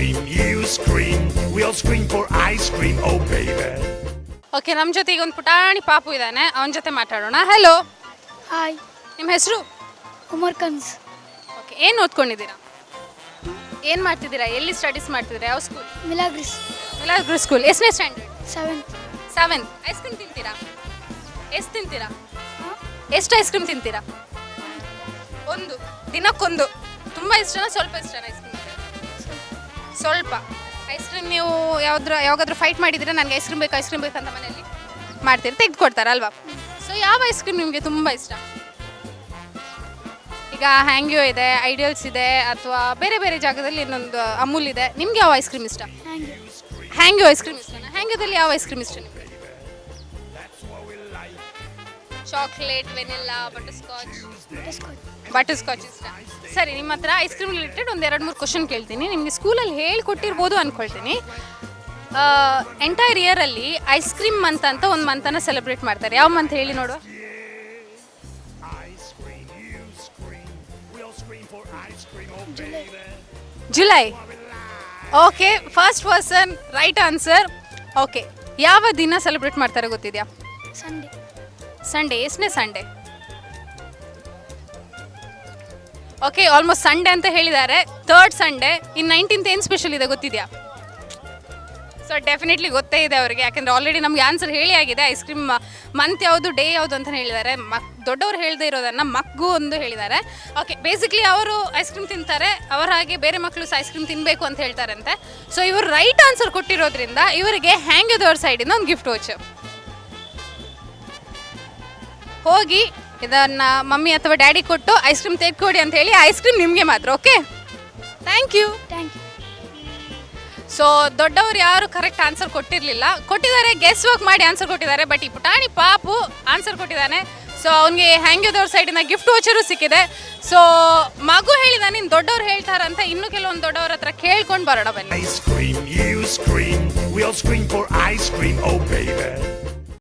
scream, you scream, we all scream for ice cream, oh baby. Okay, ನಮ್ಮ ಜೊತೆ ಈಗ ಒಂದು ಪುಟಾಣಿ ಪಾಪು ಇದ್ದಾನೆ, ಅವನ ಜೊತೆ ಮಾತಾಡೋಣ. ಹಲೋ. ಹಾಯ್. ನಿಮ್ಮ ಹೆಸರು? ಉಮರ್ ಕನ್ಸ್. ಓಕೆ, ಏನು ಓದ್ಕೊಂಡಿದ್ದೀರಾ? ಏನು ಮಾಡ್ತಿದ್ದೀರಾ? ಎಲ್ಲಿ ಸ್ಟಡೀಸ್ ಮಾಡ್ತಿದ್ದೀರಾ? ಯಾವ ಸ್ಕೂಲ್? ಮಿಲಾಗ್ರಿ ಸ್ಕೂಲ್. ಎಷ್ಟನೇ ಸ್ಟ್ಯಾಂಡರ್ಡ್? ಸೆವೆಂತ್. ಐಸ್ ಕ್ರೀಮ್ ತಿಂತೀರಾ? ಎಷ್ಟು ತಿಂತೀರಾ? ಎಷ್ಟು ಐಸ್ ಕ್ರೀಮ್ ತಿಂತೀರಾ? ಒಂದು ದಿನಕ್ಕೊಂದು. ತುಂಬ ಇಷ್ಟನಾ ಸ್ವಲ್ಪ ಇಷ್ಟನಾ ಐಸ್ ಕ್ರೀಮ್? ಸ್ವಲ್ಪ ಐಸ್ ಕ್ರೀಮ್. ನೀವು ಯಾವಾಗಾದ್ರೂ ಫೈಟ್ ಮಾಡಿದರೆ ನನಗೆ ಐಸ್ ಕ್ರೀಮ್ ಬೇಕು ಅಂತ ಮನೆಯಲ್ಲಿ ಮಾಡ್ತೀರಿ, ತೆಗೆದುಕೊಡ್ತಾರಲ್ವಾ? ಸೊ ಯಾವ ಐಸ್ ಕ್ರೀಮ್ ನಿಮಗೆ ತುಂಬ ಇಷ್ಟ? ಈಗ ಹ್ಯಾಂಗ್ಯೋ ಇದೆ, ಐಡಿಯಲ್ಸ್ ಇದೆ, ಅಥವಾ ಬೇರೆ ಬೇರೆ ಜಾಗದಲ್ಲಿ ಇನ್ನೊಂದು ಅಮೂಲ್ ಇದೆ. ನಿಮ್ಗೆ ಯಾವ ಐಸ್ ಕ್ರೀಮ್ ಇಷ್ಟ? ಹ್ಯಾಂಗ್ಯೋ ಐಸ್ ಕ್ರೀಮ್ ಇಷ್ಟನಾ? ಹ್ಯಾಂಗ್ಯೋದಲ್ಲಿ ಯಾವ ಐಸ್ ಕ್ರೀಮ್ ಇಷ್ಟ ನಿಮಗೆ? ಚಾಕ್ಲೇಟ್, ವೆನಿಲ್ಲಾ, ಬಟರ್ ಸ್ಕಾಚ್ ಇಷ್ಟ. ಸರಿ, ನಿಮ್ಮ ಹತ್ರ ಐಸ್ ಕ್ರೀಮ್ ರಿಲೇಟೆಡ್ ಒಂದು 2-3 ಕ್ವಶನ್ ಕೇಳ್ತೀನಿ. ನಿಮಗೆ ಸ್ಕೂಲಲ್ಲಿ ಹೇಳ್ಕೊಟ್ಟಿರ್ಬೋದು ಅಂದ್ಕೊಳ್ತೀನಿ. ಎಂಟೈರ್ ಇಯರಲ್ಲಿ ಐಸ್ ಕ್ರೀಮ್ ಮಂತ್ ಅಂತ ಒಂದು ಮಂತನ್ನು ಸೆಲೆಬ್ರೇಟ್ ಮಾಡ್ತಾರೆ. ಯಾವ ಮಂತ್ ಹೇಳಿ ನೋಡುವ? July. Okay, first person right answer. Okay, ಯಾವ ದಿನ ಸೆಲೆಬ್ರೇಟ್ ಮಾಡ್ತಾರೆ ಗೊತ್ತಿದೆಯಾ? ಸಂಡೇ. ಎಷ್ಟನೇ ಸಂಡೇ? ಓಕೆ, ಆಲ್ಮೋಸ್ಟ್ ಸಂಡೇ ಅಂತ ಹೇಳಿದ್ದಾರೆ. 3rd Sunday. ಇನ್ನು 19th ಏನು ಸ್ಪೆಷಲ್ ಇದೆ ಗೊತ್ತಿದೆಯಾ? ಸೊ ಡೆಫಿನೆಟ್ಲಿ ಗೊತ್ತೇ ಇದೆ ಅವರಿಗೆ, ಯಾಕೆಂದರೆ ಆಲ್ರೆಡಿ ನಮಗೆ ಆನ್ಸರ್ ಹೇಳಿ ಆಗಿದೆ. ಐಸ್ ಕ್ರೀಮ್ ಮಂತ್ ಯಾವುದು, ಡೇ ಯಾವುದು ಅಂತ ಹೇಳಿದ್ದಾರೆ. ದೊಡ್ಡವರು ಹೇಳದೇ ಇರೋದನ್ನು ಮಕ್ಕಳು ಒಂದು ಹೇಳಿದ್ದಾರೆ. ಓಕೆ, ಬೇಸಿಕ್ಲಿ ಅವರು ಐಸ್ ಕ್ರೀಮ್ ತಿಂತಾರೆ, ಅವರ ಹಾಗೆ ಬೇರೆ ಮಕ್ಕಳು ಸಹ ಐಸ್ ಕ್ರೀಮ್ ತಿನ್ನಬೇಕು ಅಂತ ಹೇಳ್ತಾರಂತೆ. ಸೊ ಇವರು ರೈಟ್ ಆನ್ಸರ್ ಕೊಟ್ಟಿರೋದ್ರಿಂದ ಇವರಿಗೆ ಹ್ಯಾಂಗ್ಯೋದವ್ರ ಸೈಡಿಂದ ಒಂದು ಗಿಫ್ಟ್ ವಾಚ್. ಹೋಗಿ ಇದನ್ನು ಮಮ್ಮಿ ಅಥವಾ ಡ್ಯಾಡಿ ಕೊಟ್ಟು ಐಸ್ ಕ್ರೀಮ್ ತೆಗೆದುಕೊಡಿ ಅಂತ ಹೇಳಿ, ಐಸ್ ಕ್ರೀಮ್ ನಿಮಗೆ ಮಾತ್ರ. Okay, thank you. ಸೊ ದೊಡ್ಡವರು ಯಾರು ಕರೆಕ್ಟ್ ಆನ್ಸರ್ ಕೊಟ್ಟಿದ್ದಾರೆ, ಗೆಸ್ ವರ್ಕ್ ಮಾಡಿ ಆನ್ಸರ್ ಕೊಟ್ಟಿದ್ದಾರೆ. ಬಟ್ ಈ ಪುಟಾಣಿ ಪಾಪು ಆನ್ಸರ್ ಕೊಟ್ಟಿದ್ದಾನೆ. ಸೊ ಅವನಿಗೆ ಹ್ಯಾಂಗ್ಯೋದವ್ರ ಸೈಡಿನ ಗಿಫ್ಟ್ ವಾಚರು ಸಿಕ್ಕಿದೆ. ಸೊ ಮಗು ಹೇಳಿದಾನೆ, ಇನ್ನು ದೊಡ್ಡವ್ರು ಹೇಳ್ತಾರಂತ. ಇನ್ನು ಕೆಲವೊಂದು ದೊಡ್ಡವ್ರ ಹತ್ರ ಕೇಳ್ಕೊಂಡು ಬರೋಣ ಬನ್ನಿ. Ice cream, you scream, we all scream for ice cream, oh baby.